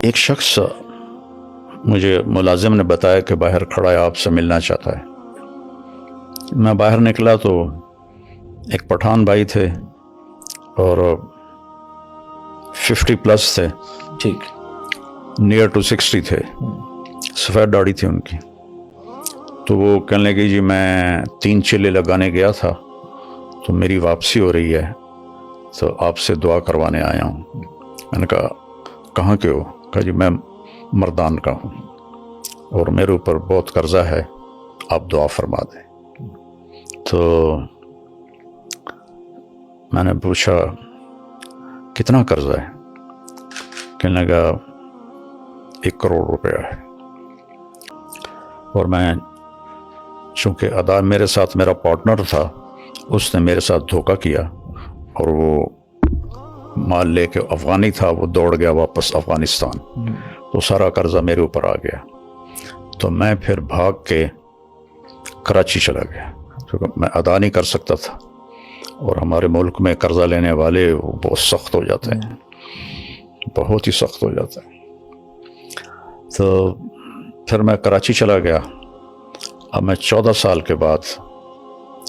ایک شخص مجھے ملازم نے بتایا کہ باہر کھڑا ہے، آپ سے ملنا چاہتا ہے۔ میں باہر نکلا تو ایک پٹھان بھائی تھے اور 50+ تھے، ٹھیک، نیئر ٹو 60 تھے، سفید داڑھی تھی ان کی۔ تو وہ کہنے لگے جی میں 3 چلے لگانے گیا تھا تو میری واپسی ہو رہی ہے تو آپ سے دعا کروانے آیا ہوں۔ میں نے کہا کہاں کے ہو؟ کہا جی میں مردان کا ہوں اور میرے اوپر بہت قرضہ ہے، آپ دعا فرما دیں۔ تو میں نے پوچھا کتنا قرضہ ہے؟ کہنے لگا 1 کروڑ روپیہ ہے۔ اور میں چونکہ ادا میرے ساتھ میرا پارٹنر تھا، اس نے میرے ساتھ دھوکہ کیا اور وہ مال لے کے افغانی تھا، وہ دوڑ گیا واپس افغانستان، تو سارا قرضہ میرے اوپر آ گیا۔ تو میں پھر بھاگ کے کراچی چلا گیا کیونکہ میں ادا نہیں کر سکتا تھا، اور ہمارے ملک میں قرضہ لینے والے وہ بہت سخت ہو جاتے ہیں، بہت ہی سخت ہو جاتا ہے۔ تو پھر میں کراچی چلا گیا۔ اب میں 14 سال کے بعد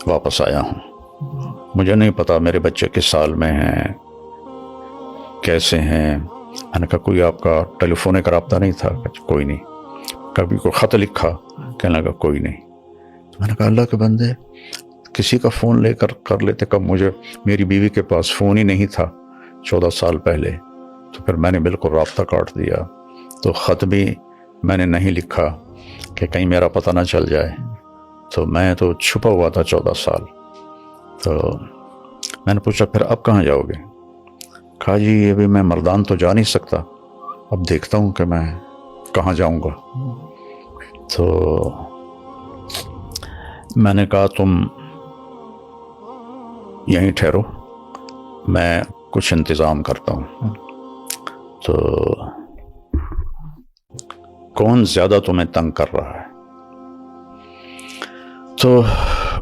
واپس آیا ہوں۔ مجھے نہیں پتا میرے بچے کس سال میں ہیں، کیسے ہیں۔ میں نے کہا کوئی آپ کا ٹیلی فونک رابطہ نہیں تھا؟ کوئی نہیں۔ کبھی کوئی خط لکھا؟ کہنے لگا کوئی نہیں۔ تو میں نے کہا اللہ کے بندے کسی کا فون لے کر لیتے، کب مجھے میری بیوی کے پاس فون ہی نہیں تھا 14 سال پہلے، تو پھر میں نے بالکل رابطہ کاٹ دیا۔ تو خط بھی میں نے نہیں لکھا کہ کہیں میرا پتہ نہ چل جائے، تو میں تو چھپا ہوا تھا 14 سال۔ تو میں نے پوچھا پھر اب کہاں جاؤ گے؟ کہا جی ابھی میں مردان تو جا نہیں سکتا، اب دیکھتا ہوں کہ میں کہاں جاؤں گا۔ تو میں نے کہا تم یہیں ٹھہرو، میں کچھ انتظام کرتا ہوں۔ تو کون زیادہ تمہیں تنگ کر رہا ہے؟ تو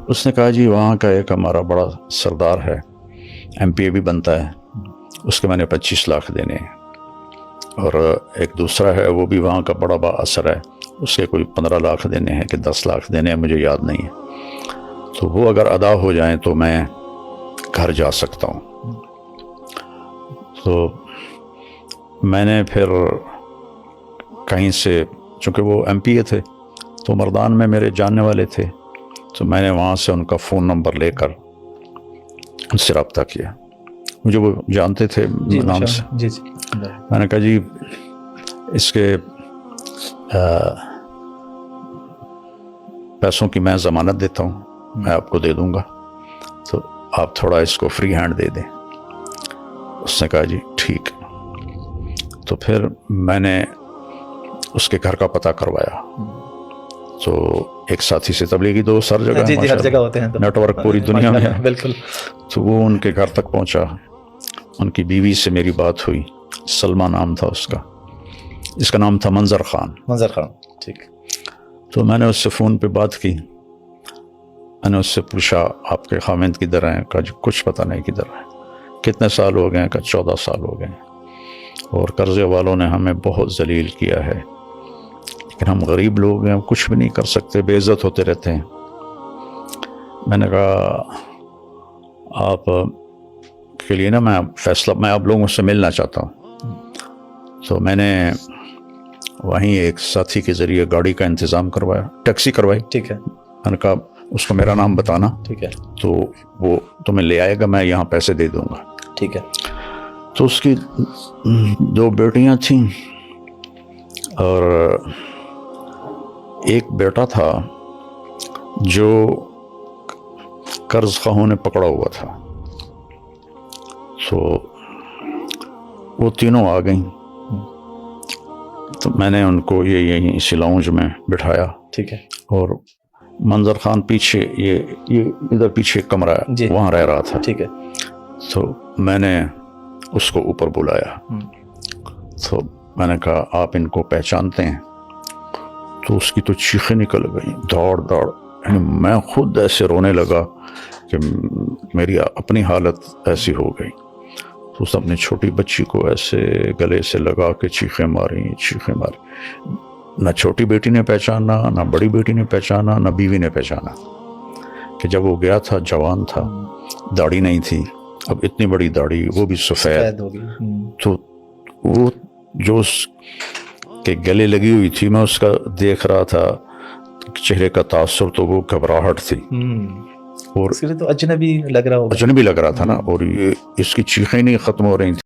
اس نے کہا جی وہاں کا ایک ہمارا بڑا سردار ہے، MP بھی بنتا ہے، اس کے میں نے 25 لاکھ دینے ہیں، اور ایک دوسرا ہے وہ بھی وہاں کا بڑا با اثر ہے، اس کے کوئی 15 لاکھ دینے ہیں کہ 10 لاکھ دینے ہیں، مجھے یاد نہیں ہے۔ تو وہ اگر ادا ہو جائیں تو میں گھر جا سکتا ہوں۔ تو میں نے پھر کہیں سے، چونکہ وہ MP تھے تو مردان میں میرے جاننے والے تھے، تو میں نے وہاں سے ان کا فون نمبر لے کر ان سے رابطہ کیا۔ مجھے وہ جانتے تھے نام سے۔ جی میں نے کہا جی اس کے پیسوں کی میں ضمانت دیتا ہوں، میں آپ کو دے دوں گا، تو آپ تھوڑا اس کو فری ہینڈ دے دیں۔ اس نے کہا جی ٹھیک۔ تو پھر میں نے اس کے گھر کا پتہ کروایا۔ تو ایک ساتھی سے تبلیغی دوست ہر جگہ، ہر جگہ ہوتے ہیں، نیٹ ورک پوری دنیا میں ہے، بالکل۔ تو وہ ان کے گھر تک پہنچا، ان کی بیوی سے میری بات ہوئی، سلمہ نام تھا اس کا، اس کا نام تھا منظر خان۔ ٹھیک۔ تو میں نے اس سے فون پہ بات کی، میں نے اس سے پوچھا آپ کے خاوند کدھر ہیں؟ کہا جی کچھ پتہ نہیں کدھر ہے۔ کتنے سال ہو گئے ہیں؟ کہا 14 سال ہو گئے ہیں، اور قرضے والوں نے ہمیں بہت ذلیل کیا ہے، لیکن ہم غریب لوگ ہیں، ہم کچھ بھی نہیں کر سکتے، بے عزت ہوتے رہتے ہیں۔ میں نے کہا آپ کے لیے نا میں فیصلہ، میں آپ لوگوں سے ملنا چاہتا ہوں۔ تو میں نے وہیں ایک ساتھی کے ذریعے گاڑی کا انتظام کروایا، ٹیکسی کروائی۔ ٹھیک ہے۔ میں نے کہا اس کو میرا نام بتانا، ٹھیک ہے، تو وہ تمہیں لے آئے گا، میں یہاں پیسے دے دوں گا۔ ٹھیک ہے۔ تو اس کی 2 بیٹیاں تھیں اور ایک بیٹا تھا جو قرض خواہوں نے پکڑا ہوا تھا۔ تو وہ تینوں آ گئیں، تو میں نے ان کو یہیں اسی لاؤنج میں بٹھایا، ٹھیک ہے، اور منظر خان پیچھے، یہ ادھر پیچھے ایک کمرہ ہے، وہاں رہ رہا تھا۔ ٹھیک ہے۔ تو میں نے اس کو اوپر بلایا، تو میں نے کہا آپ ان کو پہچانتے ہیں؟ تو اس کی تو چیخیں نکل گئیں، دوڑ، یعنی میں خود ایسے رونے لگا کہ میری اپنی حالت ایسی ہو گئی۔ تو اس نے اپنی چھوٹی بچی کو ایسے گلے سے لگا کے چیخیں ماری. نہ چھوٹی بیٹی نے پہچانا، نہ بڑی بیٹی نے پہچانا، نہ بیوی نے پہچانا کہ جب وہ گیا تھا جوان تھا، داڑھی نہیں تھی، اب اتنی بڑی داڑھی، وہ بھی سفید. ہو گئی. تو وہ جو اس کے گلے لگی ہوئی تھی، میں اس کا دیکھ رہا تھا چہرے کا تاثر، تو وہ گھبراہٹ تھی اور اس کے لیے تو اجنبی لگ رہا ہوگا. اجنبی لگ رہا تھا نا. اور یہ اس کی چیخیں نہیں ختم ہو رہی تھیں.